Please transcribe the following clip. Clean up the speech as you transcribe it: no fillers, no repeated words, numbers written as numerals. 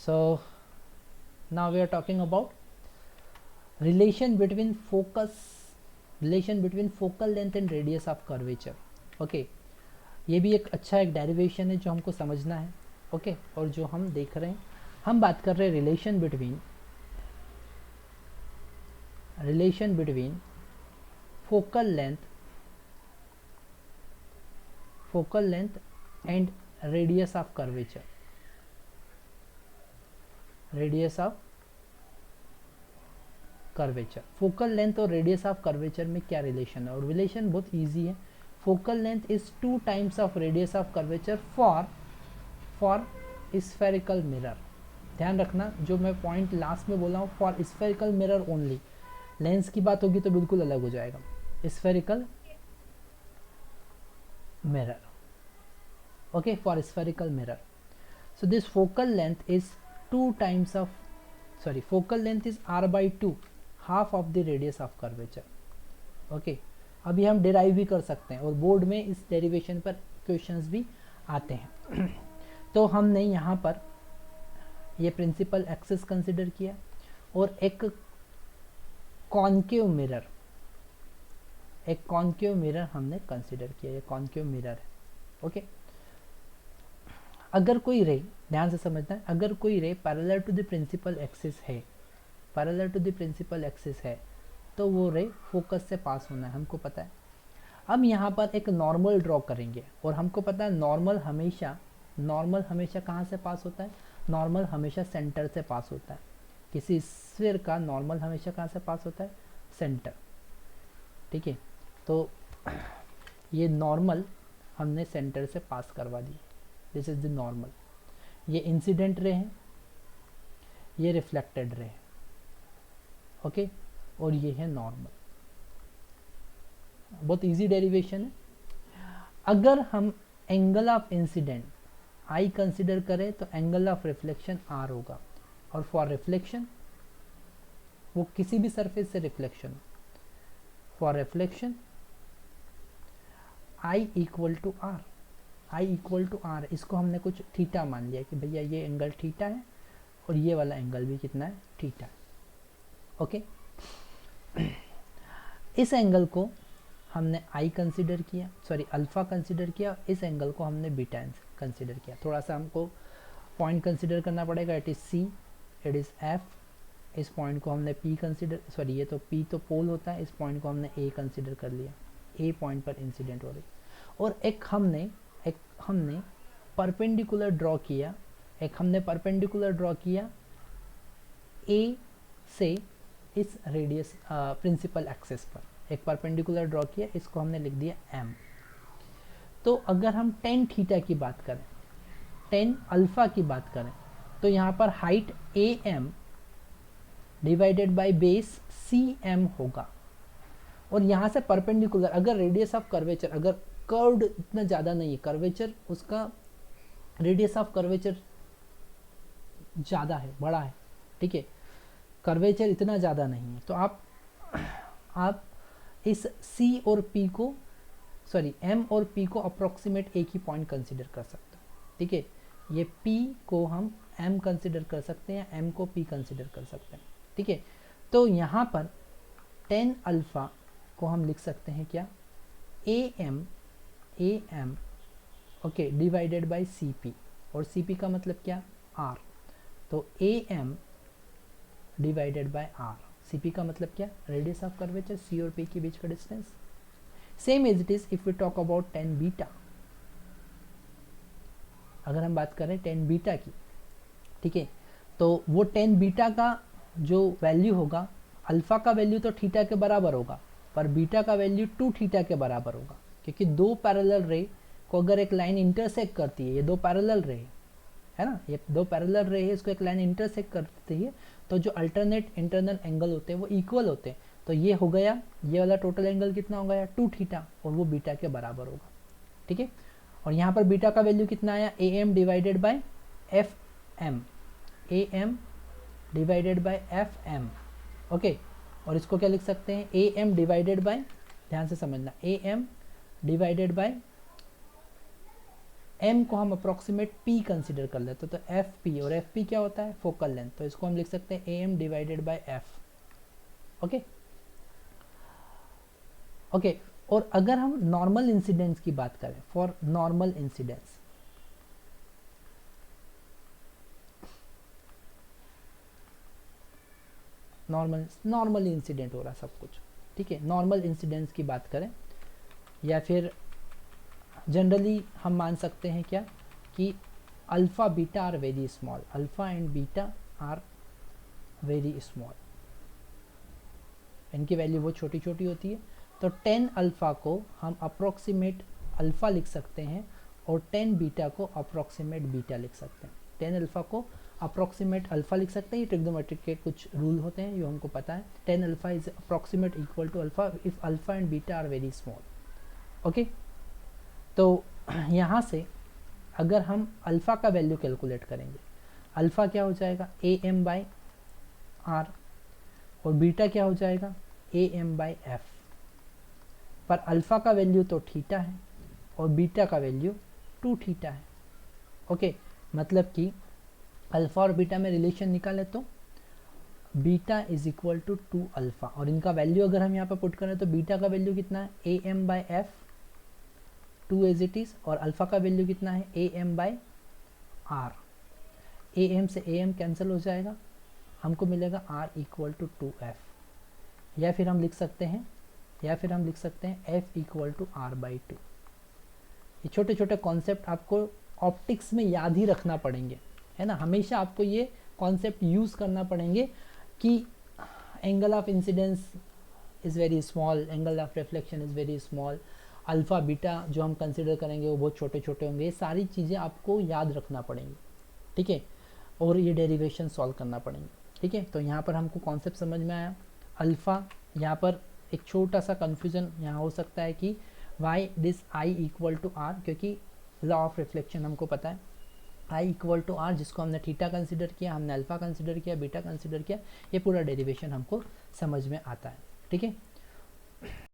So now we are talking about relation between focal length and radius of curvature. Okay, ये भी एक अच्छा एक डेरिवेशन है जो हमको समझना है. ओके, और जो हम देख रहे हैं, हम बात कर रहे हैं relation between focal length and radius of curvature. Focal length और रेडियस ऑफ कर्वेचर में क्या रिलेशन है? और रिलेशन बहुत इजी है. Focal length is 2 times of radius of curvature for spherical mirror. ध्यान रखना, जो मैं पॉइंट लास्ट में बोला हूँ, for spherical mirror only. Lens की बात होगी तो बिल्कुल अलग हो जाएगा. Spherical mirror, okay, for spherical mirror. So this focal length is 2 times of, focal length is r/2, half of the radius of curvature. Okay, अभी हम डिराइव भी कर सकते हैं और बोर्ड में इस डेरिवेशन पर क्वेश्चंस भी आते हैं. तो हमने यहाँ पर ये प्रिंसिपल एक्सिस कंसिडर किया और एक कॉन्केव मिरर हमने कंसिडर किया. ये कॉन्केव मिरर है. ओके, अगर कोई रे, ध्यान से समझना है, अगर कोई ray parallel to the principal axis है तो वो रे फोकस से पास होना है, हमको पता है. अब यहाँ पर एक नॉर्मल ड्रॉ करेंगे और हमको पता है नॉर्मल हमेशा कहाँ से पास होता है? नॉर्मल हमेशा सेंटर से पास होता है. किसी स्फीयर का नॉर्मल हमेशा कहाँ से पास होता है? सेंटर. ठीक है, तो ये नॉर्मल हमने सेंटर से पास करवा दी. This is the normal. ये इंसिडेंट रे है, ये रिफ्लेक्टेड रे है. ओके, और ये है नॉर्मल. बहुत इजी डेरिवेशन है. अगर हम angle of incident I consider करें तो एंगल ऑफ रिफ्लेक्शन आर होगा. और फॉर रिफ्लेक्शन, वो किसी भी सरफेस से reflection, for reflection I equal to R. इसको हमने कुछ थीटा मान लिया कि भैया ये एंगल थीटा है और ये वाला एंगल भी कितना है? थीटा है. ओके, इस एंगल को हमने आई कंसिडर किया, अल्फा कंसिडर किया. इस एंगल को हमने बीटा कंसिडर किया. थोड़ा सा हमको पॉइंट कंसिडर करना पड़ेगा. It is C, it is F. इस पॉइंट को हमने पी कंसिडर, ये तो पी तो पोल होता है. इस पॉइंट को हमने ए कंसिडर कर लिया. ए पॉइंट पर इंसिडेंट हो रही. और एक हमने परपेंडिकुलर ड्रॉ किया ए से इस रेडियस प्रिंसिपल एक्सिस पर. एक परपेंडिकुलर ड्रॉ किया, इसको हमने लिख दिया एम. तो अगर हम टेन थीटा की बात करें, टेन अल्फा की बात करें, तो यहाँ पर height A M divided by base C M होगा. और यहाँ से परपेंडिकुलर, अगर रेडियस ऑफ कर्वेचर, अगर कर्व्ड इतना ज़्यादा नहीं है कर्वेचर, उसका रेडियस ऑफ कर्वेचर ज़्यादा है, बड़ा है. ठीक है, कर्वेचर इतना ज़्यादा नहीं है. तो आप इस C और P को, M और P को अप्रोक्सीमेट एक ही पॉइंट कंसिडर कर सकते हो. ठीक है, ये P को हम M कंसिडर कर सकते हैं, M को P कंसिडर कर सकते हैं. ठीक है, तो यहाँ पर 10 अल्फा को हम लिख सकते हैं क्या? AM okay, divided by CP. और CP का मतलब क्या? R. तो AM डिवाइडेड बाय R. CP का मतलब क्या? रेडियस ऑफ कर्वेचर, C और P के बीच का distance. Same as it is if we talk about 10 beta. अगर हम बात करें 10 बीटा की, ठीक है, तो वो 10 बीटा का जो वैल्यू होगा, अल्फा का वैल्यू तो थीटा के बराबर होगा, पर बीटा का वैल्यू 2 थीटा के बराबर होगा. क्योंकि दो पैरेलल रे को अगर एक लाइन इंटरसेक्ट करती है, ये दो पैरेलल रे है ना, ये दो पैरेलल रे है, इसको एक लाइन इंटरसेक्ट करती है, तो जो अल्टरनेट इंटरनल एंगल होते हैं वो इक्वल होते हैं. तो ये हो गया, ये वाला टोटल एंगल कितना हो गया? 2 थीटा, और वो बीटा के बराबर होगा. ठीक है, और यहाँ पर बीटा का वैल्यू कितना आया? AM डिवाइडेड बाय FM. AM डिवाइडेड बाय FM. ओके, और इसको क्या लिख सकते हैं? AM डिवाइडेड बाय, ध्यान से समझना, AM डिवाइडेड बाय एम को हम अप्रॉक्सीमेट पी कंसिडर कर लेते तो एफ पी, और एफ पी क्या होता है, फोकल लेंथ, तो इसको हम लिख सकते हैं A M divided by F. Okay okay. और अगर हम नॉर्मल इंसिडेंस की बात करें, for normal incidence, normal incident हो रहा सब कुछ, ठीक है, नॉर्मल इंसिडेंस की बात करें, या फिर जनरली हम मान सकते हैं क्या कि alpha beta are very small, alpha and beta are very small, इनकी वैल्यू बहुत छोटी छोटी होती है। तो 10 अल्फ़ा को हम अप्रॉक्सीमेट अल्फ़ा लिख सकते हैं और 10 बीटा को अप्रॉक्सीमेट बीटा लिख सकते हैं। 10 अल्फ़ा को अप्रॉक्सीमेट अल्फ़ा लिख सकते हैं, ये ट्रिग्नोमेट्रिक के कुछ रूल होते हैं जो हमको पता है। 10 alpha is approximate equal to alpha if alpha and beta are very small. Okay, तो यहाँ से अगर हम अल्फ़ा का वैल्यू कैलकुलेट करेंगे, अल्फ़ा क्या हो जाएगा ए एम बाई आर, और बीटा क्या हो जाएगा ए एम बाई एफ। पर अल्फ़ा का वैल्यू तो थीटा है और बीटा का वैल्यू 2 थीटा है। ओके, मतलब कि अल्फ़ा और बीटा में रिलेशन निकाले तो beta is equal to 2 alpha, और इनका वैल्यू अगर हम यहाँ पर पुट करें तो बीटा का वैल्यू कितना है A M by F 2 as it is, और अल्फ़ा का वैल्यू कितना है A M by R. A M से ए एम कैंसिल हो जाएगा, हमको मिलेगा आर इक्वल टू 2f, या फिर हम लिख सकते हैं f equal to R by 2। ये छोटे छोटे कॉन्सेप्ट आपको ऑप्टिक्स में याद ही रखना पड़ेंगे, है ना, हमेशा आपको ये कॉन्सेप्ट यूज़ करना पड़ेंगे कि angle of incidence is very small, angle of reflection is very small, alpha beta जो हम कंसिडर करेंगे वो बहुत छोटे छोटे होंगे। ये सारी चीज़ें आपको याद रखना पड़ेंगी, ठीक है, और ये डेरिवेशन सॉल्व करना पड़ेंगे, ठीक है। तो यहाँ पर हमको कॉन्सेप्ट समझ में आया। अल्फ़ा, यहाँ पर एक छोटा सा कन्फ्यूज़न यहाँ हो सकता है कि why this I equal to R, क्योंकि लॉ ऑफ रिफ्लेक्शन हमको पता है आई इक्वल टू आर, जिसको हमने थीटा कंसिडर किया, हमने अल्फ़ा कंसिडर किया, बीटा कंसिडर किया, ये पूरा डेरिवेशन हमको समझ में आता है, ठीक है।